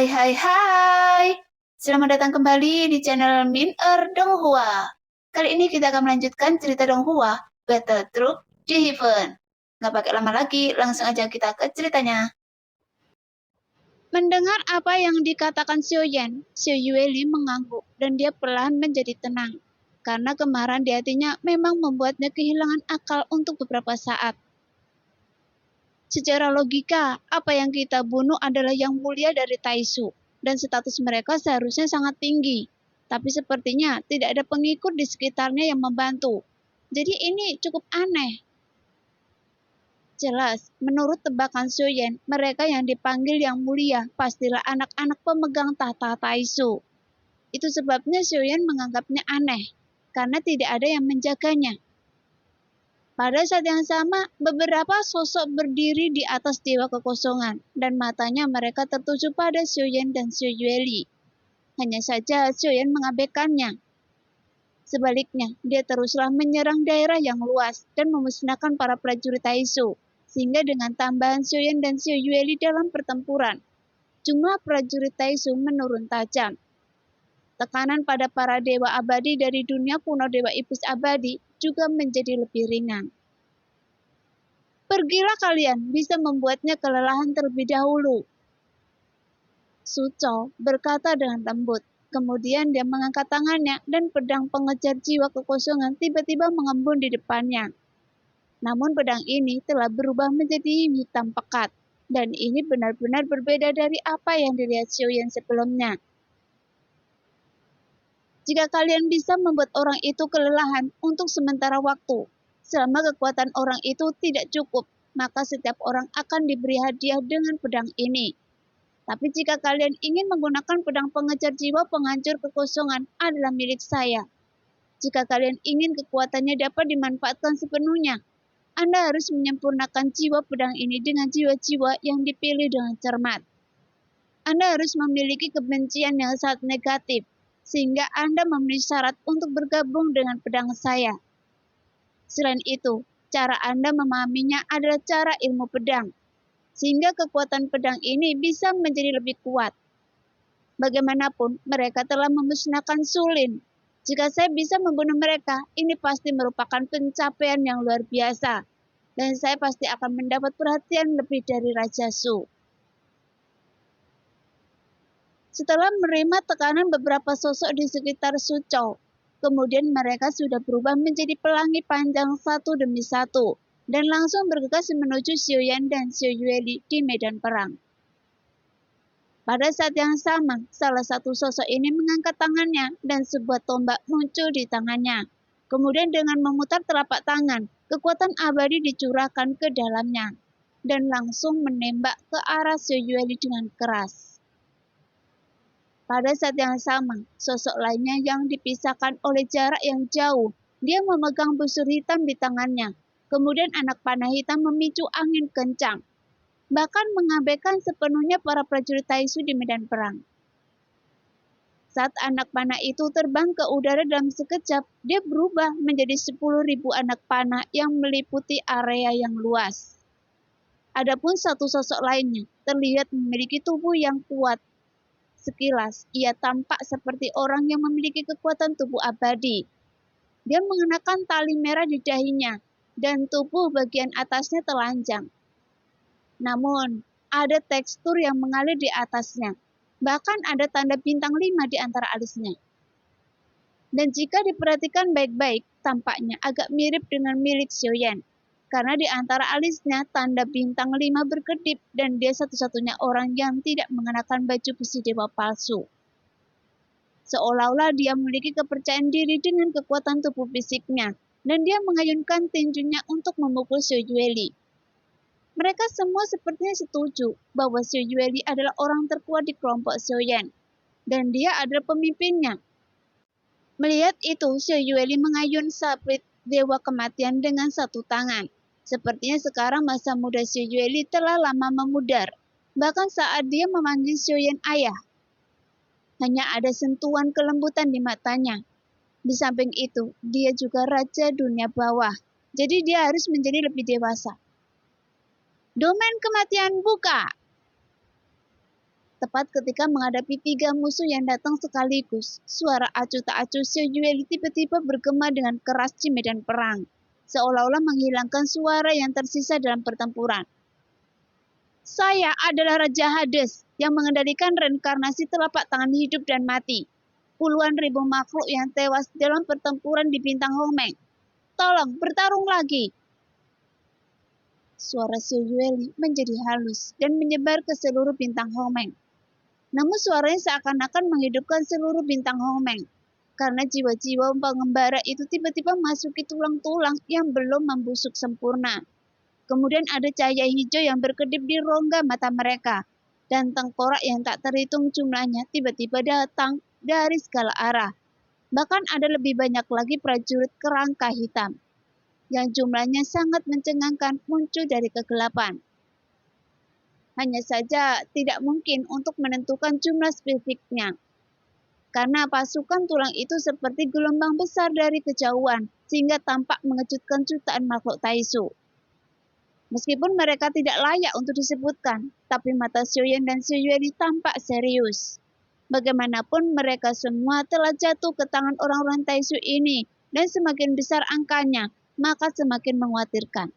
Hai hai hai. Selamat datang kembali di channel Min Donghua. Kali ini kita akan melanjutkan cerita Donghua, Battle Troop di Heaven. Nggak pakai lama lagi, langsung aja kita ke ceritanya. Mendengar apa yang dikatakan Xiao Yan, Xiao Yueli mengangguk dan dia perlahan menjadi tenang. Karena kemarahan di hatinya memang membuatnya kehilangan akal untuk beberapa saat. Secara logika, apa yang kita bunuh adalah yang mulia dari Taisu, dan status mereka seharusnya sangat tinggi. Tapi sepertinya tidak ada pengikut di sekitarnya yang membantu. Jadi ini cukup aneh. Jelas, menurut tebakan Xiao, mereka yang dipanggil yang mulia pastilah anak-anak pemegang tahta Taisu. Itu sebabnya Xiao menganggapnya aneh, karena tidak ada yang menjaganya. Pada saat yang sama, beberapa sosok berdiri di atas dewa kekosongan, dan matanya mereka tertuju pada Xiao dan Xiao Yueli. Hanya saja Xiao mengabaikannya. Sebaliknya, dia teruslah menyerang daerah yang luas dan memusnahkan para prajurit Taisu. Sehingga dengan tambahan Xiao dan Xiao Yueli dalam pertempuran, jumlah prajurit Taisu menurun tajam. Tekanan pada para dewa abadi dari dunia kuno Dewa Iblis Abadi juga menjadi lebih ringan. Pergilah kalian, bisa membuatnya kelelahan terlebih dahulu. Su Chou berkata dengan lembut. Kemudian dia mengangkat tangannya dan pedang pengejar jiwa kekosongan tiba-tiba mengembun di depannya. Namun pedang ini telah berubah menjadi hitam pekat, dan ini benar-benar berbeda dari apa yang dilihat Xiao Yan sebelumnya. Jika kalian bisa membuat orang itu kelelahan untuk sementara waktu, selama kekuatan orang itu tidak cukup, maka setiap orang akan diberi hadiah dengan pedang ini. Tapi jika kalian ingin menggunakan pedang pengejar jiwa penghancur kekosongan adalah milik saya. Jika kalian ingin kekuatannya dapat dimanfaatkan sepenuhnya, Anda harus menyempurnakan jiwa pedang ini dengan jiwa-jiwa yang dipilih dengan cermat. Anda harus memiliki kebencian yang sangat negatif, sehingga Anda memenuhi syarat untuk bergabung dengan pedang saya. Selain itu, cara Anda memahaminya adalah cara ilmu pedang, sehingga kekuatan pedang ini bisa menjadi lebih kuat. Bagaimanapun, mereka telah memusnahkan Sulin. Jika saya bisa membunuh mereka, ini pasti merupakan pencapaian yang luar biasa. Dan saya pasti akan mendapat perhatian lebih dari Raja Su. Setelah menerima tekanan beberapa sosok di sekitar Su Chou, kemudian mereka sudah berubah menjadi pelangi panjang satu demi satu, dan langsung bergegas menuju Xiao Yan dan Xiao Yueli di medan perang. Pada saat yang sama, salah satu sosok ini mengangkat tangannya dan sebuah tombak muncul di tangannya. Kemudian dengan memutar telapak tangan, kekuatan abadi dicurahkan ke dalamnya dan langsung menembak ke arah Xiao Yueli dengan keras. Pada saat yang sama, sosok lainnya yang dipisahkan oleh jarak yang jauh, dia memegang busur hitam di tangannya. Kemudian anak panah hitam memicu angin kencang, bahkan mengabaikan sepenuhnya para prajurit Taisu di medan perang. Saat anak panah itu terbang ke udara dalam sekejap, dia berubah menjadi 10.000 anak panah yang meliputi area yang luas. Adapun satu sosok lainnya terlihat memiliki tubuh yang kuat. Sekilas, ia tampak seperti orang yang memiliki kekuatan tubuh abadi. Dia mengenakan tali merah di dahinya, dan tubuh bagian atasnya telanjang. Namun, ada tekstur yang mengalir di atasnya. Bahkan ada tanda bintang 5 di antara alisnya. Dan jika diperhatikan baik-baik, tampaknya agak mirip dengan milik Xiao Yan. Karena di antara alisnya tanda bintang 5 berkedip dan dia satu-satunya orang yang tidak mengenakan baju besi dewa palsu. Seolah-olah dia memiliki kepercayaan diri dengan kekuatan tubuh fisiknya, dan dia mengayunkan tinjunya untuk memukul Xiao Yueli. Mereka semua sepertinya setuju bahwa Xiao Yueli adalah orang terkuat di kelompok Xiao Yan, dan dia adalah pemimpinnya. Melihat itu, Xiao Yueli mengayun sabit dewa kematian dengan satu tangan. Sepertinya sekarang masa muda Xiao Yueli telah lama memudar. Bahkan saat dia memanggil Xiao Yan ayah, hanya ada sentuhan kelembutan di matanya. Di samping itu, dia juga raja dunia bawah. Jadi dia harus menjadi lebih dewasa. Domain kematian buka. Tepat ketika menghadapi 3 musuh yang datang sekaligus, suara acuh tak acuh Xiao Yueli tiba-tiba bergema dengan keras di medan perang, seolah-olah menghilangkan suara yang tersisa dalam pertempuran. Saya adalah Raja Hades yang mengendalikan reinkarnasi telapak tangan hidup dan mati. Puluhan ribu makhluk yang tewas dalam pertempuran di bintang Hongmeng. Tolong, bertarung lagi. Suara Xiao Yueli menjadi halus dan menyebar ke seluruh bintang Hongmeng. Namun suaranya seakan-akan menghidupkan seluruh bintang Hongmeng, karena jiwa-jiwa pengembara itu tiba-tiba masuki tulang-tulang yang belum membusuk sempurna. Kemudian ada cahaya hijau yang berkedip di rongga mata mereka, dan tengkorak yang tak terhitung jumlahnya tiba-tiba datang dari segala arah. Bahkan ada lebih banyak lagi prajurit kerangka hitam, yang jumlahnya sangat mencengangkan muncul dari kegelapan. Hanya saja tidak mungkin untuk menentukan jumlah spesifiknya, karena pasukan tulang itu seperti gelombang besar dari kejauhan, sehingga tampak mengejutkan jutaan makhluk Taisu. Meskipun mereka tidak layak untuk disebutkan, tapi mata Xiaoyan dan Xiao Yueli tampak serius. Bagaimanapun mereka semua telah jatuh ke tangan orang-orang Taisu ini, dan semakin besar angkanya, maka semakin mengkhawatirkan.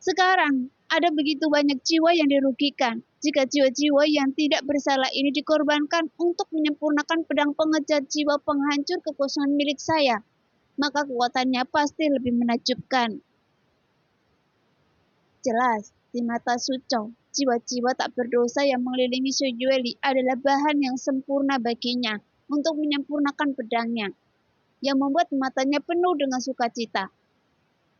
Sekarang, ada begitu banyak jiwa yang dirugikan. Jika jiwa-jiwa yang tidak bersalah ini dikorbankan untuk menyempurnakan pedang pengejar jiwa penghancur kekosongan milik saya, maka kekuatannya pasti lebih menakjubkan. Jelas, di mata Sucong, jiwa-jiwa tak berdosa yang mengelilingi Xiao Yueli adalah bahan yang sempurna baginya untuk menyempurnakan pedangnya, yang membuat matanya penuh dengan sukacita.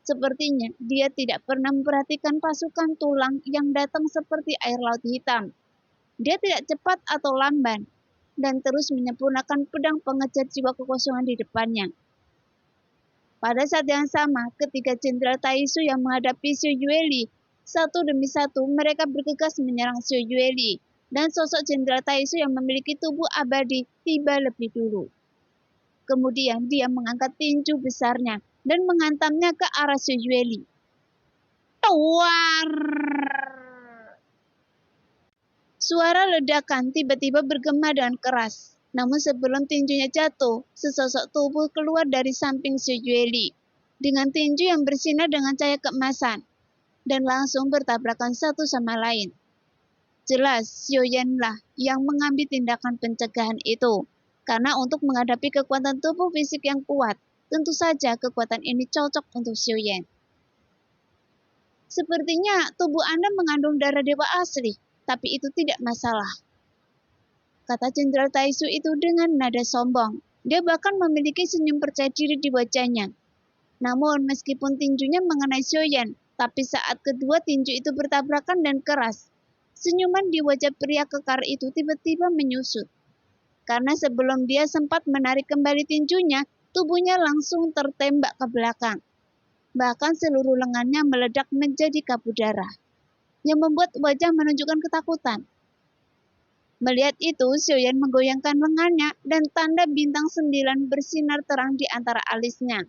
Sepertinya dia tidak pernah memperhatikan pasukan tulang yang datang seperti air laut hitam. Dia tidak cepat atau lamban, dan terus menyempurnakan pedang pengejar jiwa kekosongan di depannya. Pada saat yang sama, ketika Jenderal Taisu yang menghadapi Xiao Yueli, satu demi satu mereka bergegas menyerang Xiao Yueli, dan sosok Jenderal Taisu yang memiliki tubuh abadi tiba lebih dulu. Kemudian dia mengangkat tinju besarnya dan menghantamnya ke arah Xiao Yueli. Tuar! Suara ledakan tiba-tiba bergema dengan keras. Namun sebelum tinjunya jatuh, sesosok tubuh keluar dari samping Xiao Yueli dengan tinju yang bersinar dengan cahaya keemasan dan langsung bertabrakan satu sama lain. Jelas Xiaoyan lah yang mengambil tindakan pencegahan itu, karena untuk menghadapi kekuatan tubuh fisik yang kuat, tentu saja kekuatan ini cocok untuk Xiaoyan. Sepertinya tubuh Anda mengandung darah dewa asli, tapi itu tidak masalah, kata Jenderal Taisu itu dengan nada sombong. Dia bahkan memiliki senyum percaya diri di wajahnya. Namun meskipun tinjunya mengenai Xiaoyan, tapi saat kedua tinju itu bertabrakan dan keras, senyuman di wajah pria kekar itu tiba-tiba menyusut. Karena sebelum dia sempat menarik kembali tinjunya, tubuhnya langsung tertembak ke belakang. Bahkan seluruh lengannya meledak menjadi kabut darah, yang membuat wajah menunjukkan ketakutan. Melihat itu, Xiaoyan menggoyangkan lengannya dan tanda bintang 9 bersinar terang di antara alisnya.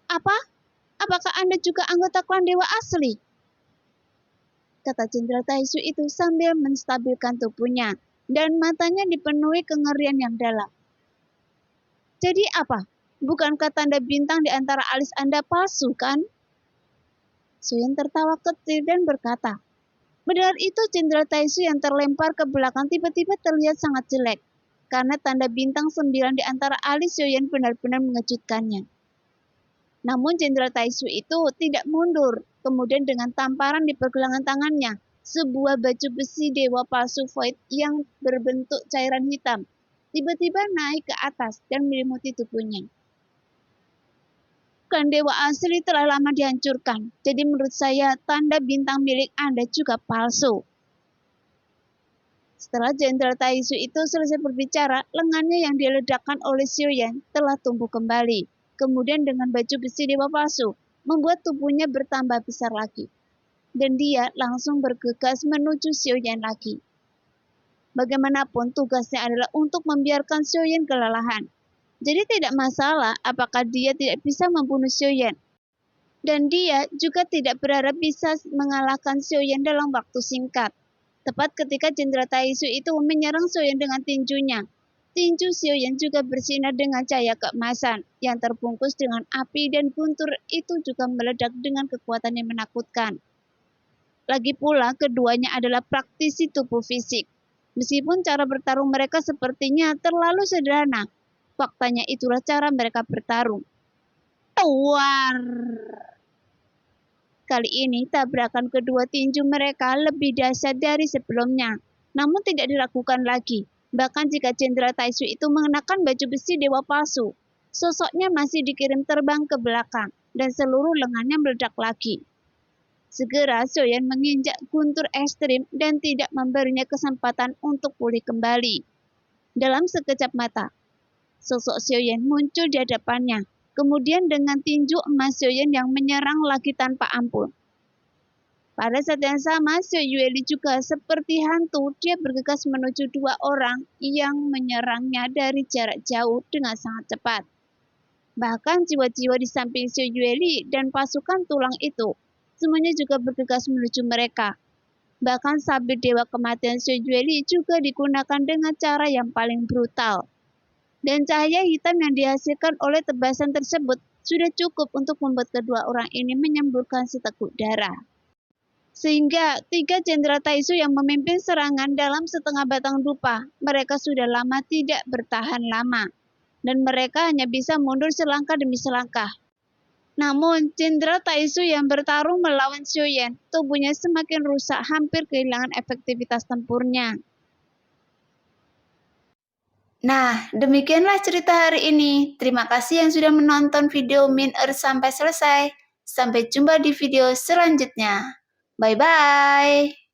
Apa? Apakah Anda juga anggota klan dewa asli? Kata Jenderal Taisu itu sambil menstabilkan tubuhnya, dan matanya dipenuhi kengerian yang dalam. Jadi apa? Bukankah tanda bintang di antara alis Anda palsu, kan? Xiaoyan tertawa kecil dan berkata, benar itu Jenderal Taisu yang terlempar ke belakang tiba-tiba terlihat sangat jelek, karena tanda bintang 9 di antara alis Xiaoyan benar-benar mengejutkannya. Namun Jenderal Taisu itu tidak mundur, kemudian dengan tamparan di pergelangan tangannya, sebuah baju besi dewa palsu void yang berbentuk cairan hitam, tiba-tiba naik ke atas dan menyelimuti tubuhnya. Klan dewa asli telah lama dihancurkan, jadi menurut saya tanda bintang milik Anda juga palsu. Setelah Jenderal Taisu itu selesai berbicara, lengannya yang diledakkan oleh Xiaoyan telah tumbuh kembali. Kemudian dengan baju besi dewa palsu, membuat tubuhnya bertambah besar lagi. Dan dia langsung bergegas menuju Xiaoyan lagi. Bagaimanapun tugasnya adalah untuk membiarkan Xiaoyan kelelahan. Jadi tidak masalah apakah dia tidak bisa membunuh Xiaoyan. Dan dia juga tidak berharap bisa mengalahkan Xiaoyan dalam waktu singkat. Tepat ketika Jenderal Taisu itu menyerang Xiaoyan dengan tinjunya, tinju Xiaoyan juga bersinar dengan cahaya keemasan yang terbungkus dengan api, dan guntur itu juga meledak dengan kekuatan yang menakutkan. Lagi pula, keduanya adalah praktisi tubuh fisik. Meskipun cara bertarung mereka sepertinya terlalu sederhana, faktanya itulah cara mereka bertarung. Tuar! Kali ini tabrakan kedua tinju mereka lebih dahsyat dari sebelumnya, namun tidak dilakukan lagi. Bahkan jika Jenderal Taisu itu mengenakan baju besi dewa palsu, sosoknya masih dikirim terbang ke belakang dan seluruh lengannya meledak lagi. Segera Xiaoyan menginjak guntur ekstrim dan tidak memberinya kesempatan untuk pulih kembali. Dalam sekejap mata, sosok Xiaoyan muncul di hadapannya. Kemudian dengan tinju emas Xiaoyan yang menyerang lagi tanpa ampun. Pada saat yang sama, Xiao Yueli juga seperti hantu, dia bergegas menuju dua orang yang menyerangnya dari jarak jauh dengan sangat cepat. Bahkan jiwa-jiwa di samping Xiao Yueli dan pasukan tulang itu, semuanya juga bergegas menuju mereka. Bahkan sabit dewa kematian Xiao Yueli juga digunakan dengan cara yang paling brutal. Dan cahaya hitam yang dihasilkan oleh tebasan tersebut sudah cukup untuk membuat kedua orang ini menyemburkan seteguk darah. Sehingga 3 Jenderal Taisu yang memimpin serangan dalam setengah batang dupa, mereka sudah lama tidak bertahan lama, dan mereka hanya bisa mundur selangkah demi selangkah. Namun, Jenderal Taisu yang bertarung melawan Xiaoyan, tubuhnya semakin rusak, hampir kehilangan efektivitas tempurnya. Nah, demikianlah cerita hari ini. Terima kasih yang sudah menonton video Min Earth sampai selesai. Sampai jumpa di video selanjutnya. Bye-bye.